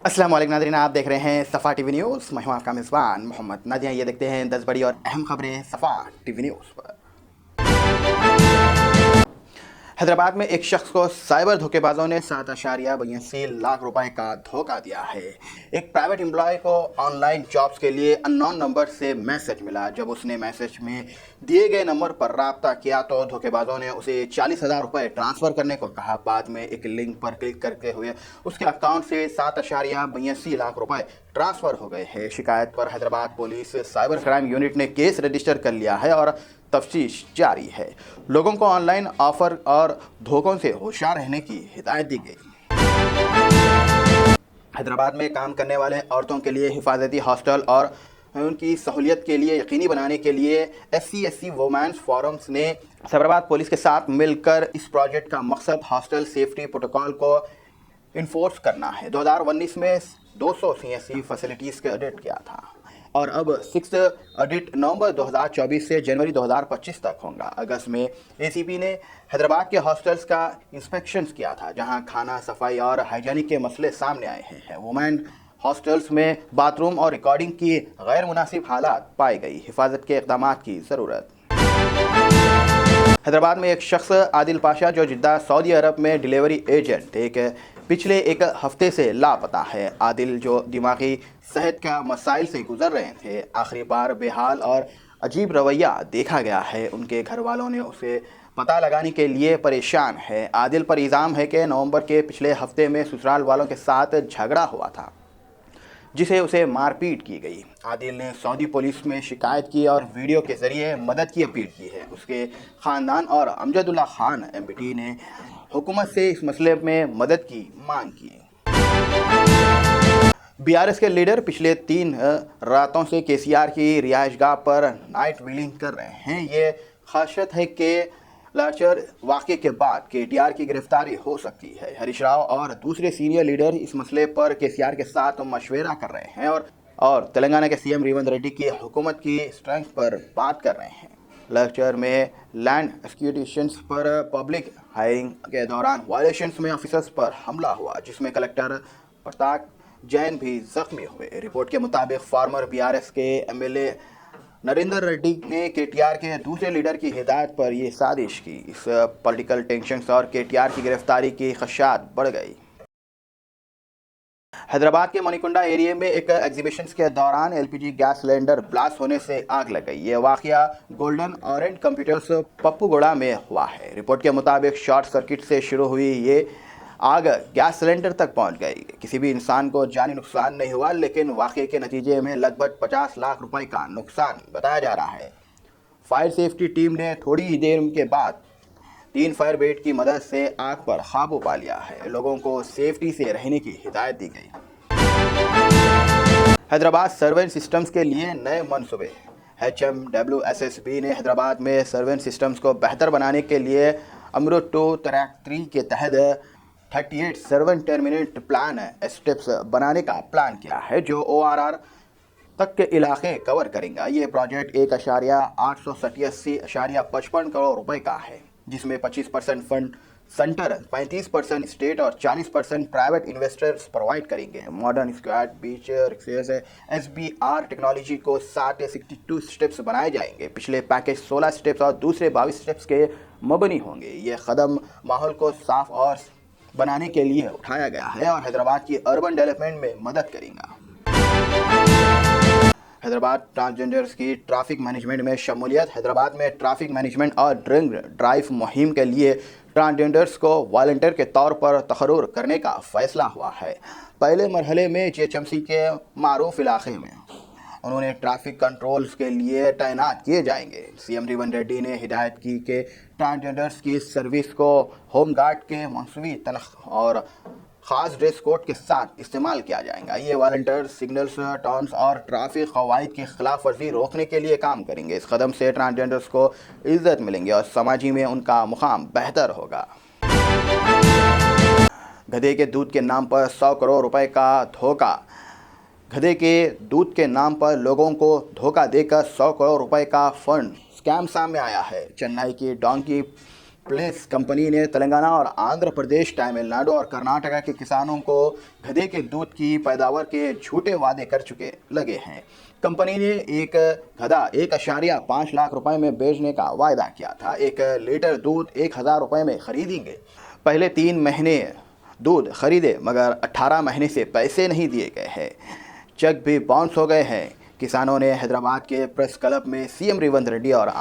अस्सलाम वालेकुम नाज़रीन, आप देख रहे हैं सफ़ा टीवी न्यूज़। मैं हूं आपका मेज़बान मोहम्मद नादिया। ये देखते हैं 10 बड़ी और अहम खबरें सफ़ा टीवी न्यूज़ पर। हैदराबाद में एक शख्स को साइबर धोखेबाजों ने 7.82 लाख रुपए का धोखा दिया है। एक प्राइवेट एम्प्लॉय को ऑनलाइन जॉब्स के लिए अननोन नंबर से मैसेज मिला। जब उसने मैसेज में दिए गए नंबर पर राब्ता किया तो धोखेबाजों ने उसे 40,000 रुपये ट्रांसफ़र करने को कहा। बाद में एक लिंक पर क्लिक करते हुए उसके अकाउंट से 7.82 लाख रुपए ट्रांसफ़र हो गए हैं। शिकायत पर Hyderabad police cyber crime unit ने केस रजिस्टर कर लिया है और तफ्तीश जारी है। लोगों को ऑनलाइन ऑफर और धोखों से होशियार रहने की हिदायत दी गई। हैदराबाद में काम करने वाले औरतों के लिए हिफाजती हॉस्टल और उनकी सहूलियत के लिए यकीनी बनाने के लिए SC वुमेन्स फोरम्स ने हैदराबाद पुलिस के साथ मिलकर इस प्रोजेक्ट का मकसद हॉस्टल सेफ्टी प्रोटोकॉल को इन्फोर्स करना है। 2019 में 200 CSE फैसिलिटीज़ का ऑडिट किया था और अब 6th ऑडिट नवंबर 2024 से जनवरी 2025 तक होगा। अगस्त में ACP ने हैदराबाद के हॉस्टल्स का इंस्पेक्शन किया था, जहां खाना, सफाई और हाइजीनिक के मसले सामने आए हैं। वुमेन हॉस्टल्स में बाथरूम और रिकॉर्डिंग की गैर मुनासिब हालात पाई गई। हिफाजत के इक़दाम की ज़रूरत। हैदराबाद में एक शख्स आदिल पाशा, जो जिद्दा सऊदी अरब में डिलीवरी एजेंट पिछले एक हफ्ते से लापता है। आदिल, जो दिमागी सेहत का मसाइल से गुजर रहे थे, आखिरी बार बेहाल और अजीब रवैया देखा गया है। उनके घर वालों ने उसे पता लगाने के लिए परेशान है। आदिल पर इल्ज़ाम है कि नवंबर के पिछले हफ्ते में ससुराल वालों के साथ झगड़ा हुआ था, जिसे उसे मारपीट की गई। आदिल ने सऊदी पुलिस में शिकायत की और वीडियो के ज़रिए मदद की अपील की है। उसके ख़ानदान और अमजदुल्ला खान MBT ने हुकूमत से इस मसले में मदद की मांग की। BRS के लीडर पिछले 3 रातों से KCR की रिहाइशगाह पर नाइट व्हीलिंग कर रहे हैं। ये खासियत है कि लाचर वाक़े के बाद KTR की गिरफ्तारी हो सकती है। हरीश राव और दूसरे सीनियर लीडर इस मसले पर KCR के साथ मशवरा कर रहे हैं और तेलंगाना के CM रेवंत रेड्डी की हुकूमत की स्ट्रेंथ पर बात कर रहे हैं। लेक्चर में लैंड एक्विजिशंस पर पब्लिक हायरिंग के दौरान वायलेशंस में ऑफिसर्स पर हमला हुआ, जिसमें कलेक्टर प्रताप जैन भी जख्मी हुए। रिपोर्ट के मुताबिक फार्मर BRS के MLA नरेंद्र रेड्डी ने KTR के दूसरे लीडर की हिदायत पर यह साजिश की। इस पॉलिटिकल टेंशन्स और KTR की गिरफ्तारी की खदशात बढ़ गई। हैदराबाद के मणिकुंडा एरिया में एक एग्जीबिशन के दौरान LPG गैस सिलेंडर ब्लास्ट होने से आग लग गई। यह वाकया गोल्डन ऑरेंज कंप्यूटर्स पप्पूगोड़ा में हुआ है। रिपोर्ट के मुताबिक शॉर्ट सर्किट से शुरू हुई ये आग गैस सिलेंडर तक पहुंच गई। किसी भी इंसान को जानी नुकसान नहीं हुआ, लेकिन वाकये के नतीजे में लगभग 50 लाख रुपए का नुकसान बताया जा रहा है। फायर सेफ्टी टीम ने थोड़ी ही देर के बाद 3 फायर ब्रिगेड की मदद से आग पर काबू पा लिया है। लोगों को सेफ्टी से रहने की हिदायत दी गई। हैदराबाद सर्वेलेंस सिस्टम्स के लिए नए मनसूबे। HMWSSB ने हैदराबाद में सर्वेलेंस सिस्टम्स को बेहतर बनाने के लिए अमृत 2 ट्रैक 3 के तहत 38 सर्वेलेंस टर्मिनेट प्लान स्टेप्स बनाने का प्लान किया है, जो ORR तक के इलाके कवर करेंगे। ये प्रोजेक्ट 1,887.55 करोड़ रुपए का है, जिसमें 25% फंड सेंटर, 35% स्टेट और 40% प्राइवेट इन्वेस्टर्स प्रोवाइड करेंगे। मॉडर्न स्क्वाड बीच SBR टेक्नोलॉजी को 62 स्टेप्स बनाए जाएंगे। पिछले पैकेज 16 स्टेप्स और दूसरे 22 स्टेप्स के मबनी होंगे। ये कदम माहौल को साफ और बनाने के लिए उठाया गया है और हैदराबाद की अर्बन डेवलपमेंट में मदद करेगा। हैदराबाद ट्रांसजेंडर्स की ट्रैफिक मैनेजमेंट में शमूलियत। हैदराबाद में ट्रैफिक मैनेजमेंट और ड्रिंक ड्राइव मुहिम के लिए ट्रांसजेंडर्स को वॉलंटियर के तौर पर तकर्रुर करने का फैसला हुआ है। पहले मरहले में GHMC के मारूफ इलाके में उन्होंने ट्रैफिक कंट्रोल्स के लिए तैनात किए जाएंगे। CM रेवंत रेड्डी ने हिदायत की कि ट्रांसजेंडर्स की सर्विस को होमगार्ड के मनसूबी तनख्वाह और ख़ास ड्रेस कोड के साथ इस्तेमाल किया जाएगा। ये वॉलंटियर सिग्नल्स, टर्न्स और ट्रैफिक क़वाइद की खिलाफ वर्जी रोकने के लिए काम करेंगे। इस कदम से ट्रांसजेंडर्स को इज्जत मिलेंगी और समाजी में उनका मुकाम बेहतर होगा। गधे के दूध के नाम पर 100 करोड़ रुपए का धोखा। गधे के दूध के नाम पर लोगों को धोखा देकर 100 करोड़ रुपए का फंड स्कैम सामने आया है। चेन्नई की डोंकी प्लेस कंपनी ने तेलंगाना और आंध्र प्रदेश, तमिलनाडु और कर्नाटका के किसानों को गधे के दूध की पैदावार के झूठे वादे कर चुके लगे हैं। कंपनी ने एक गधा 1.5 लाख रुपए में बेचने का वायदा किया था। 1 लीटर दूध 1000 रुपए में खरीदेंगे। पहले 3 महीने दूध खरीदे मगर 18 महीने से पैसे नहीं दिए गए हैं। चेक भी बाउंस हो गए हैं। किसानों ने हैदराबाद के प्रेस क्लब में सीएम रेवंत रेड्डी और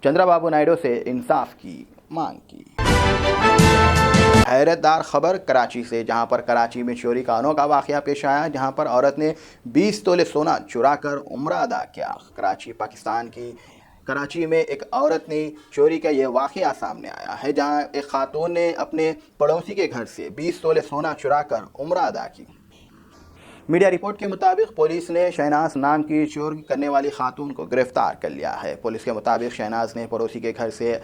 चंद्रबाबू नायडू से इंसाफ की मांग की। हैरतदार खबर कराची से, जहां पर कराची में चोरी का अनोखा वाकया पेश आया, जहां पर औरत ने 20 तोले सोना चुराकर उम्रा अदा किया। कराची, पाकिस्तान की कराची में एक औरत ने चोरी का यह वाकया सामने आया है, जहां एक खातून ने अपने पड़ोसी के घर से 20 तोले सोना चुराकर उम्रा अदा की। मीडिया रिपोर्ट के मुताबिक पुलिस ने शहनाज नाम की चोरी करने वाली खातून को गिरफ्तार कर लिया है। पुलिस के मुताबिक शहनाज ने पड़ोसी के घर से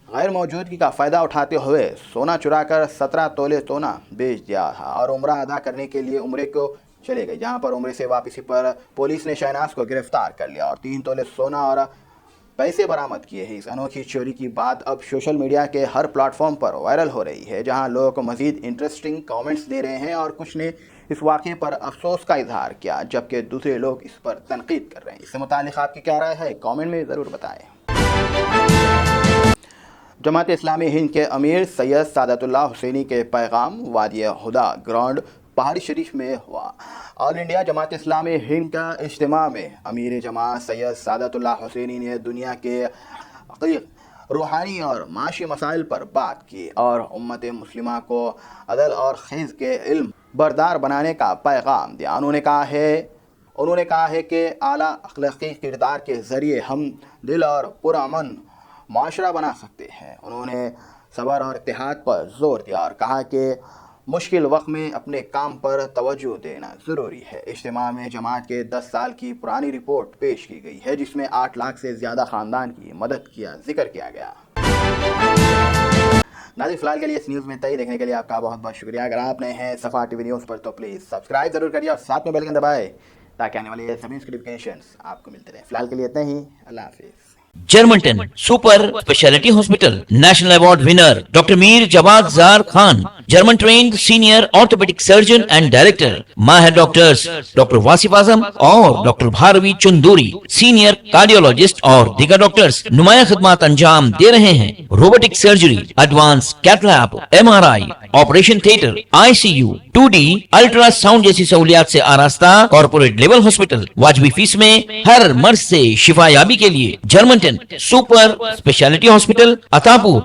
गैर मौजूदगी का फ़ायदा उठाते हुए सोना चुराकर 17 तोले सोना बेच दिया था और उम्रा अदा करने के लिए उम्रे को चले गए। जहां पर उम्रे से वापसी पर पुलिस ने शहनाज को गिरफ्तार कर लिया और 3 तोले सोना और पैसे बरामद किए हैं। इस अनोखी चोरी की बात अब सोशल मीडिया के हर प्लेटफॉर्म पर वायरल हो रही है, जहां लोग मज़ीद इंटरेस्टिंग कमेंट्स दे रहे हैं और कुछ ने इस वाक़े पर अफसोस का इजहार किया, जबकि दूसरे लोग इस पर तनकीद कर रहे हैं। इससे मुताल्लिक़ आपकी क्या राय है, कमेंट में ज़रूर बताएं। जमात इस्लामी हिंद के अमीर सैयद सादतुल्लाह हुसैनी के पैगाम वादी हुदा ग्राउंड पहाड़ी शरीफ में हुआ। ऑल इंडिया जमात इस्लामी हिंद का इज्तिमा में अमीर जमात सैयद सादतुल्लाह हुसैनी ने दुनिया के अक़ीद, रूहानी और माशी मसाइल पर बात की और उम्मत मुस्लिमा को अदल और खैज़ के इल्म बरदार बनाने का पैगाम दिया। उन्होंने कहा है कि आला अखलाक़ी किरदार के ज़रिए हम दिल और पुरअमन माशरा बना सकते हैं। उन्होंने सब्र और इत्तेहाद पर जोर दिया और कहा कि मुश्किल वक्त में अपने काम पर तवज्जो देना ज़रूरी है। इज्तिमा में जमात के 10 साल की पुरानी रिपोर्ट पेश की गई है, जिसमें 8 लाख से ज़्यादा ख़ानदान की मदद किया जिक्र किया गया। नाज़रीन, फिलहाल के लिए इस न्यूज़ में तय देखने के लिए आपका बहुत बहुत शुक्रिया। अगर आप नए हैं सफ़ा टीवी न्यूज़ पर तो प्लीज़ सब्सक्राइब ज़रूर करिए और साथ में बेल आइकन दबाएं ताकि आने वाले सभी नोटिफिकेशंस आपको मिलते रहें। फिलहाल के लिए इतना ही, अल्लाह हाफिज़। जर्मनटन super speciality hospital, national award winner doctor Mir Jawad Jar Khan, German trained senior orthopaedic surgeon and director, माहिर डॉक्टर्स डॉक्टर वासिफ आजम और doctor Bharavi Chanduri, senior cardiologist और दीगर डॉक्टर्स नुमाया खिदमत अंजाम दे रहे हैं। Robotic surgery, advance cath lab, MRI, operation theatre, ICU, 2D ultrasound जैसी सहूलियात से आरास्ता कॉर्पोरेट लेवल हॉस्पिटल। वाजबी फीस में हर मर्ज से शिफायाबी के लिए Germanton super speciality hospital, Attapur.